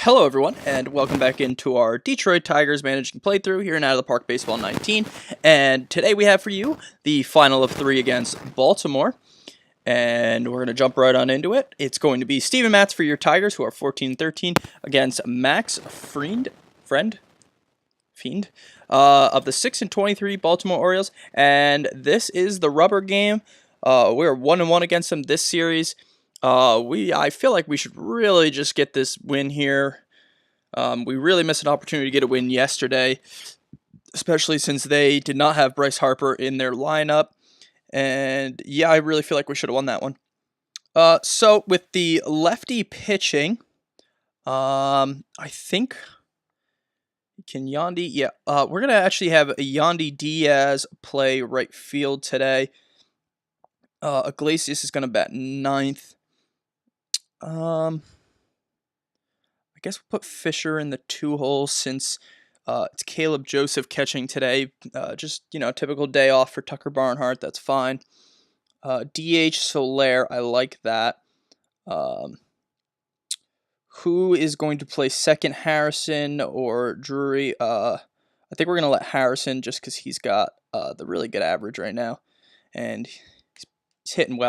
Hello everyone, and welcome back into our Detroit Tigers managing playthrough here in Out of the Park Baseball 19. And today we have for you the final of 3 against Baltimore. And we're going to jump right on into it. It's going to be Steven Matz for your Tigers, who are 14-13, against Max Fiend of the 6-23 Baltimore Orioles. And this is the rubber game. We're 1-1 against them this series. I feel like we should really just get this win here. We really missed an opportunity to get a win yesterday, especially since they did not have Bryce Harper in their lineup. And yeah, I really feel like we should have won that one. So with the lefty pitching, I think can Yandy? Yeah, we're gonna actually have Yandy Diaz play right field today. Iglesias is gonna bat ninth. I guess we'll put Fisher in the 2-hole since it's Caleb Joseph catching today. Just, typical day off for Tucker Barnhart. That's fine. DH Soler, I like that. Who is going to play second, Harrison or Drury? I think we're going to let Harrison just because he's got the really good average right now. And he's hitting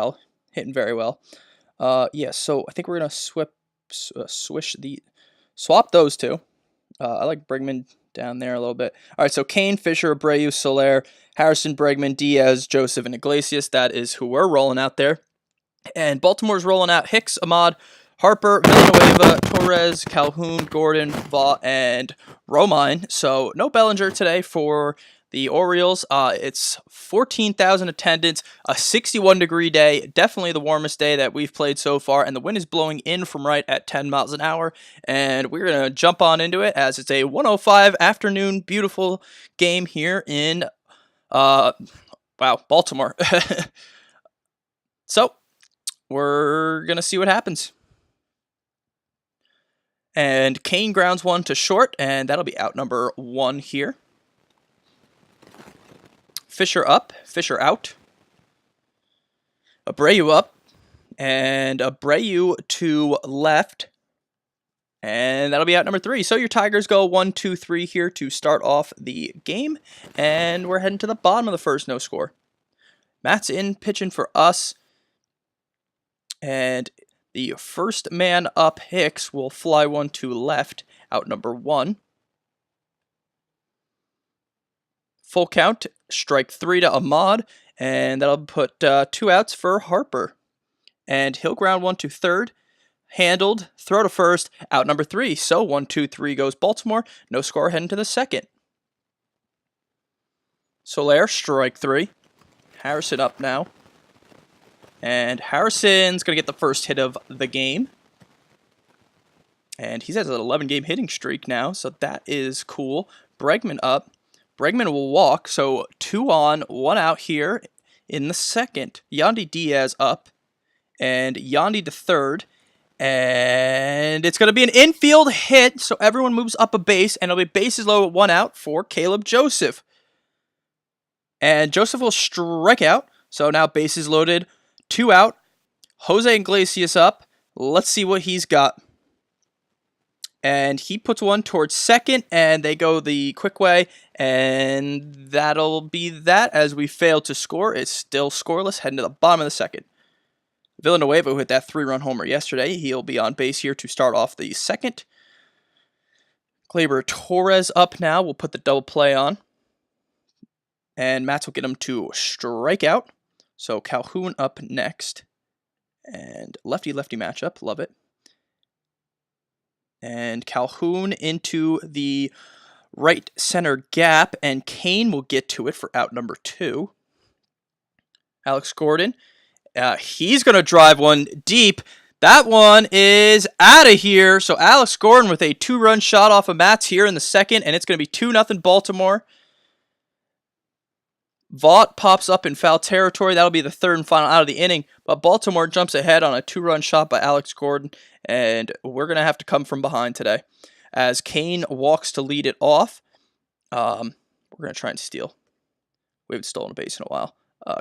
very well. Yeah, so I think we're going to swap those two. I like Bregman down there a little bit. All right, so Kane, Fisher, Abreu, Soler, Harrison, Bregman, Diaz, Joseph, and Iglesias. That is who we're rolling out there. And Baltimore's rolling out Hicks, Ahmad, Harper, Villanueva, Torres, Calhoun, Gordon, Vaught, and Romine. So no Bellinger today for the Orioles. It's 14,000 attendance, a 61-degree day, definitely the warmest day that we've played so far, and the wind is blowing in from right at 10 miles an hour, and we're going to jump on into it as it's a 1:05 afternoon, beautiful game here in, Baltimore. So, we're going to see what happens. And Kane grounds one to short, and that'll be out number 1 here. Fisher up, Fisher out. Abreu up, and Abreu to left. And that'll be out number 3. So your Tigers go 1, 2, 3 here to start off the game. And we're heading to the bottom of the first, no score. Matt's in pitching for us. And the first man up, Hicks, will fly one to left, out number 1. Full count, strike 3 to Ahmad, and that'll put 2 outs for Harper. And he'll ground one to third, handled, throw to first, out number 3. So 1, 2, 3 goes Baltimore, no score heading to the second. Soler, strike 3. Harrison up now. And Harrison's going to get the first hit of the game. And he has an 11-game hitting streak now, so that is cool. Bregman up. Bregman will walk, so 2 on, 1 out here in the second. Yandy Diaz up, and Yandy to third. And it's going to be an infield hit, so everyone moves up a base, and it'll be bases loaded, 1 out for Caleb Joseph. And Joseph will strike out, so now bases loaded, 2 out. Jose Iglesias up. Let's see what he's got. And he puts one towards second, and they go the quick way, and that'll be that as we fail to score. It's still scoreless, heading to the bottom of the second. Villanueva, who hit that 3-run homer yesterday, he'll be on base here to start off the second. Gleyber Torres up now. We'll put the double play on. And Matz will get him to strike out. So Calhoun up next. And lefty-lefty matchup. Love it. And Calhoun into the right center gap, and Kane will get to it for out number 2. Alex Gordon, he's going to drive one deep. That one is out of here. So Alex Gordon with a 2-run shot off of Matz here in the second, and it's going to be 2-0 Baltimore. Vaught pops up in foul territory. That'll be the third and final out of the inning. But Baltimore jumps ahead on a 2-run shot by Alex Gordon. And we're going to have to come from behind today. As Kane walks to lead it off. We're going to try and steal. We haven't stolen a base in a while.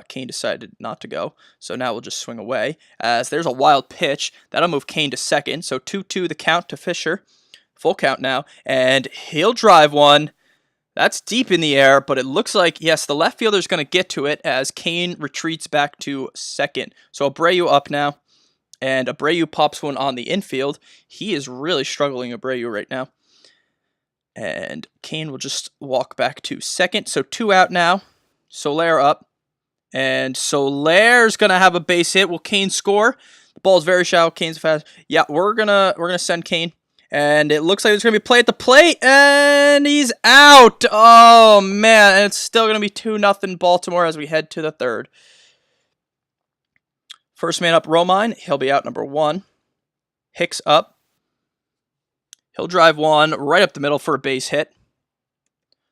Kane decided not to go. So now we'll just swing away. As there's a wild pitch. That'll move Kane to second. So 2-2 the count to Fisher. Full count now, and he'll drive one. That's deep in the air, but it looks like, yes, the left fielder's going to get to it as Kane retreats back to second. So Abreu up now, and Abreu pops one on the infield. He is really struggling, Abreu, right now. And Kane will just walk back to second. So 2 out now. Soler up. And Soler's going to have a base hit. Will Kane score? The ball's very shallow. Kane's fast. Yeah, we're gonna send Kane. And it looks like there's going to be play at the plate, and he's out. Oh, man, and it's still going to be 2-0 Baltimore as we head to the third. First man up, Romine. He'll be out number 1. Hicks up. He'll drive one right up the middle for a base hit.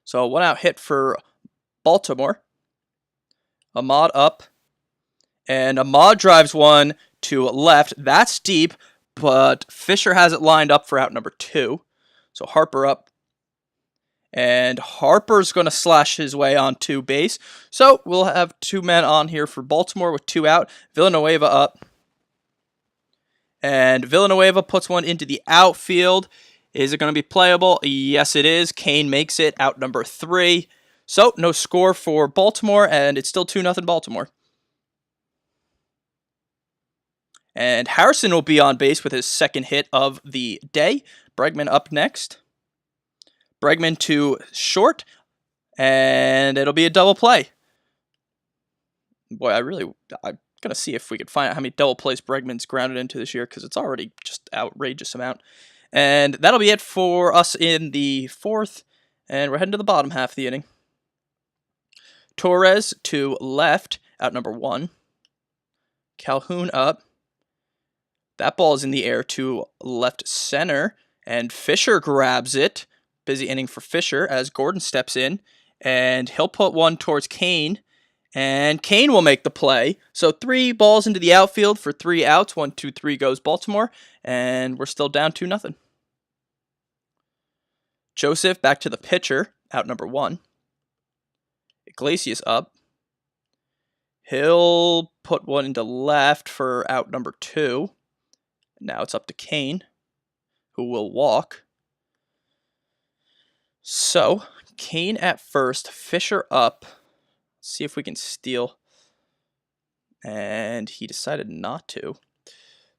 So a 1-out hit for Baltimore. Ahmad up. And Ahmad drives one to left. That's deep. But Fisher has it lined up for out number 2. So Harper up. And Harper's going to slash his way onto base. So we'll have 2 men on here for Baltimore with 2 out. Villanueva up. And Villanueva puts one into the outfield. Is it going to be playable? Yes, it is. Kane makes it out number 3. So no score for Baltimore, and it's still 2-0 Baltimore. And Harrison will be on base with his second hit of the day. Bregman up next. Bregman to short. And it'll be a double play. Boy, I'm going to see if we can find out how many double plays Bregman's grounded into this year, because it's already just outrageous amount. And that'll be it for us in the 4th. And we're heading to the bottom half of the inning. Torres to left, out number 1. Calhoun up. That ball is in the air to left center, and Fisher grabs it. Busy inning for Fisher as Gordon steps in, and he'll put one towards Kane, and Kane will make the play. So 3 balls into the outfield for 3 outs. 1, 2, 3 goes Baltimore, and we're still down 2-0. Joseph back to the pitcher, out number 1. Iglesias up. He'll put one into left for out number 2. Now it's up to Kane, who will walk. So, Kane at first, Fisher up. Let's see if we can steal. And he decided not to.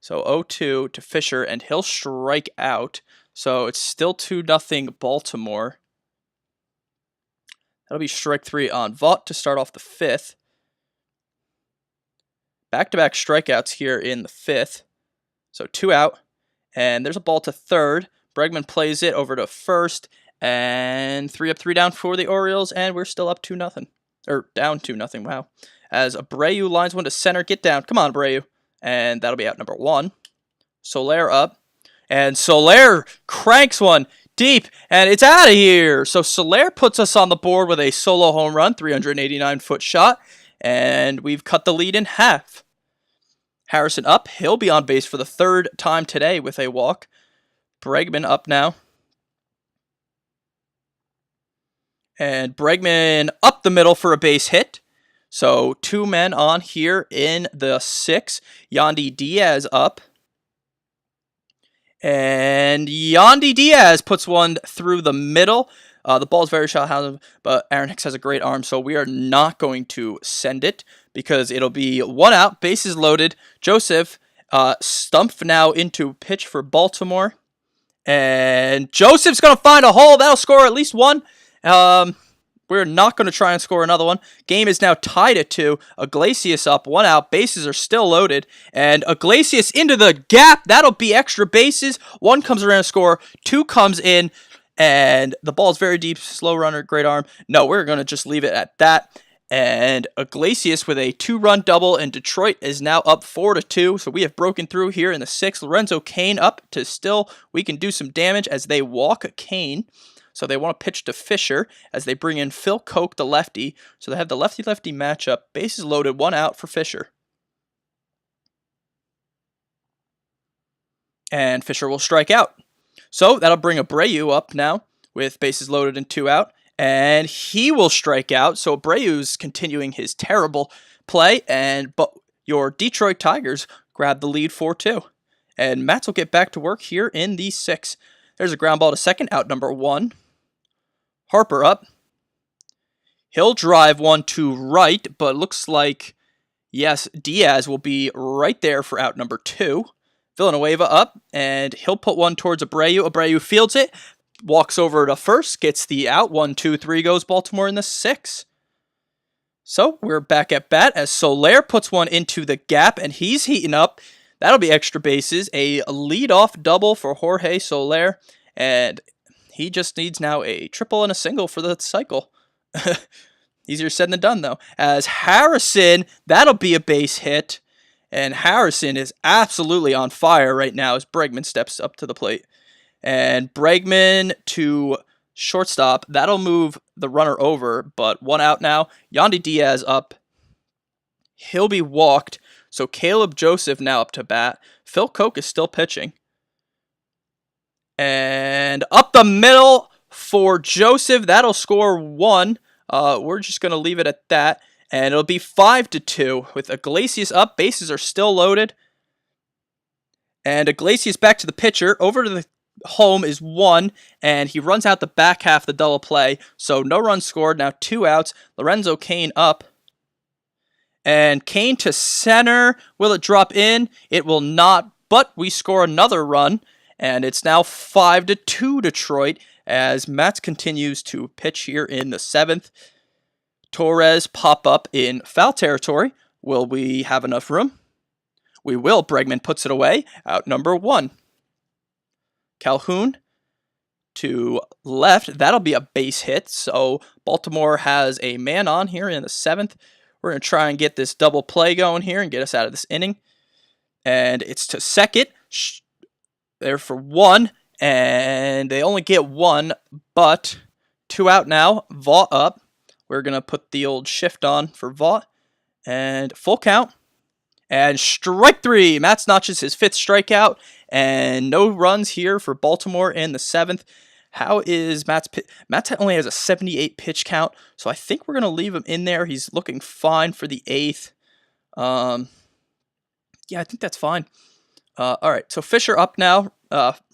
So 0-2 to Fisher, and he'll strike out. So it's still 2-0 Baltimore. That'll be strike 3 on Vaught to start off the 5th. Back-to-back strikeouts here in the 5th. So 2 out, and there's a ball to third. Bregman plays it over to first, and 3 up, 3 down for the Orioles, and we're still up 2-0. Or down 2-0, wow. As Abreu lines one to center, get down. Come on, Abreu. And that'll be out number 1. Soler up, and Soler cranks one deep, and it's out of here. So Soler puts us on the board with a solo home run, 389-foot shot, and we've cut the lead in half. Harrison up. He'll be on base for the 3rd time today with a walk. Bregman up now. And Bregman up the middle for a base hit. So 2 men on here in the 6th. Yandy Diaz up. And Yandy Diaz puts one through the middle. The ball's very shallow, but Aaron Hicks has a great arm, so we are not going to send it because it'll be 1 out, bases loaded. Joseph stumped now into pitch for Baltimore. And Joseph's going to find a hole. That'll score at least 1. We're not going to try and score another one. Game is now tied at 2. Iglesias up, 1 out. Bases are still loaded. And Iglesias into the gap. That'll be extra bases. 1 comes around to score. 2 comes in. And the ball is very deep. Slow runner, great arm. No, we're going to just leave it at that. And Iglesias with a 2-run double, and Detroit is now up 4-2. So we have broken through here in the 6th. Lorenzo Cain up to still. We can do some damage as they walk Cain. So they want to pitch to Fisher as they bring in Phil Koch, the lefty. So they have the lefty-lefty matchup. Bases loaded, 1 out for Fisher. And Fisher will strike out. So that'll bring Abreu up now with bases loaded and 2 out. And he will strike out. So Abreu's continuing his terrible play. But your Detroit Tigers grab the lead 4-2. And Mats will get back to work here in the 6th. There's a ground ball to second, out number 1. Harper up. He'll drive one to right, but looks like, yes, Diaz will be right there for out number 2. Villanueva up, and he'll put one towards Abreu. Abreu fields it, walks over to first, gets the out. 1, 2, 3 goes Baltimore in the 6th. So we're back at bat as Soler puts one into the gap, and he's heating up. That'll be extra bases. A leadoff double for Jorge Soler, and he just needs now a triple and a single for the cycle. Easier said than done, though. As Harrison, that'll be a base hit, and Harrison is absolutely on fire right now as Bregman steps up to the plate. And Bregman to shortstop, that'll move the runner over, but 1 out now. Yandy Diaz up. He'll be walked, so Caleb Joseph now up to bat. Phil Koch is still pitching. And up the middle for Joseph, that'll score 1. We're just going to leave it at that, and it'll be 5-2 with Iglesias up. Bases are still loaded. And Iglesias back to the pitcher, over to the home is 1, and he runs out the back half of the double play, so no runs scored. Now 2 outs. Lorenzo Cain up, and Cain to center. Will it drop in? It will not, but we score another run, and it's now 5-2 Detroit as Mats continues to pitch here in the 7th. Torres pop up in foul territory. Will we have enough room? We will. Bregman puts it away. Out number 1. Calhoun to left. That'll be a base hit. So Baltimore has a man on here in the 7th. We're going to try and get this double play going here and get us out of this inning. And it's to second. There for 1. And they only get 1, but 2 out now. Vaught up. We're going to put the old shift on for Vaught. And full count. And strike 3. Mats notches his 5th strikeout. And no runs here for Baltimore in the 7th. How is Mats? Mats only has a 78 pitch count, so I think we're going to leave him in there. He's looking fine for the 8th. Yeah, I think that's fine. All right, so Fisher up now.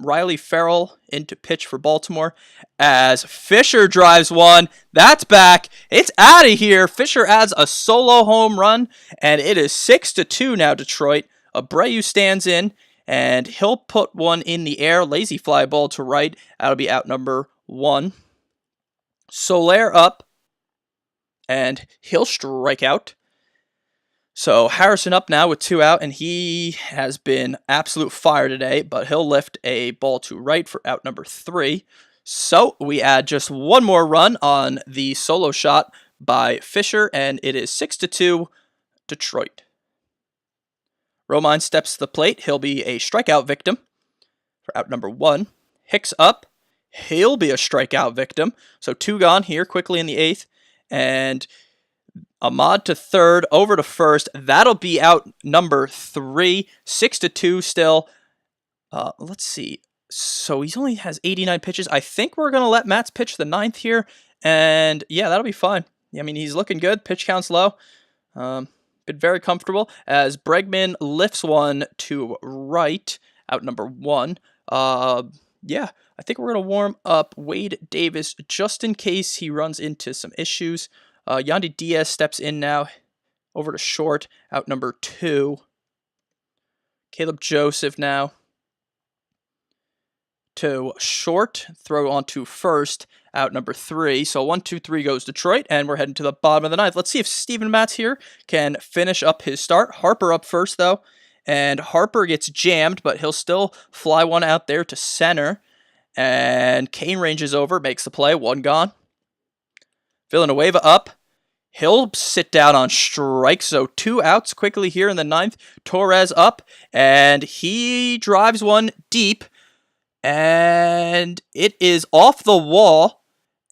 Riley Farrell into pitch for Baltimore as Fisher drives one. That's back. It's out of here. Fisher adds a solo home run, and it is 6-2 now, Detroit. Abreu stands in, and he'll put one in the air. Lazy fly ball to right. That'll be out number 1. Soler up, and he'll strike out. So Harrison up now with 2 out, and he has been absolute fire today, but he'll lift a ball to right for out number 3. So we add just one more run on the solo shot by Fisher, and it is 6-2 Detroit. Romine steps to the plate. He'll be a strikeout victim for out number 1. Hicks up. He'll be a strikeout victim. So 2 gone here quickly in the 8th, and Ahmad to third, over to first. That'll be out number 3. 6-2 still. Let's see. So he only has 89 pitches. I think we're going to let Mats pitch the 9th here. And yeah, that'll be fine. I mean, he's looking good. Pitch count's low. Been very comfortable as Bregman lifts one to right, out number 1. Yeah, I think we're going to warm up Wade Davis just in case he runs into some issues. Yandy Diaz steps in now, over to short, out number 2. Caleb Joseph now to short, throw on to first, out number 3. So 1, 2, 3 goes Detroit, and we're heading to the bottom of the 9th. Let's see if Steven Matz here can finish up his start. Harper up first, though, and Harper gets jammed, but he'll still fly one out there to center, and Cain ranges over, makes the play, 1 gone. Villanueva up. He'll sit down on strike, so 2 outs quickly here in the 9th. Torres up, and he drives one deep, and it is off the wall,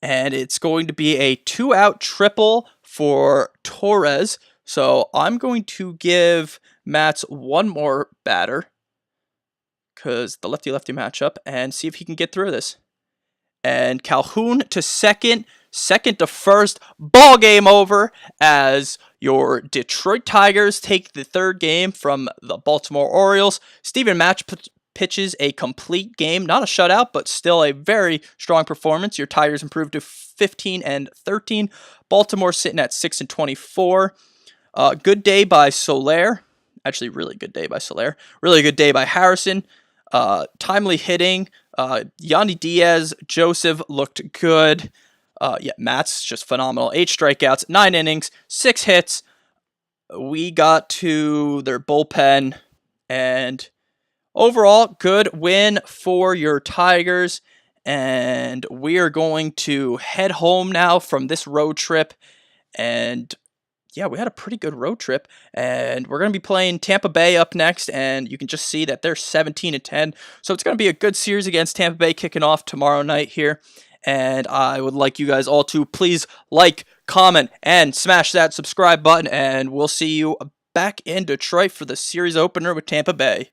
and it's going to be a 2-out triple for Torres. So I'm going to give Mats one more batter, because the lefty-lefty matchup, and see if he can get through this. And Calhoun to second. Second to first, ball game over as your Detroit Tigers take the 3rd game from the Baltimore Orioles. Steven Matz pitches a complete game. Not a shutout, but still a very strong performance. Your Tigers improved to 15-13. Baltimore sitting at 6-24. Good day by Soler. Actually, really good day by Soler. Really good day by Harrison. Timely hitting. Yandy Diaz, Joseph looked good. Matt's just phenomenal. 8 strikeouts, 9 innings, 6 hits. We got to their bullpen, and overall, good win for your Tigers. And we are going to head home now from this road trip. And yeah, we had a pretty good road trip, and we're going to be playing Tampa Bay up next, and you can just see that they're 17-10. So it's going to be a good series against Tampa Bay kicking off tomorrow night here. And I would like you guys all to please like, comment, and smash that subscribe button, and we'll see you back in Detroit for the series opener with Tampa Bay.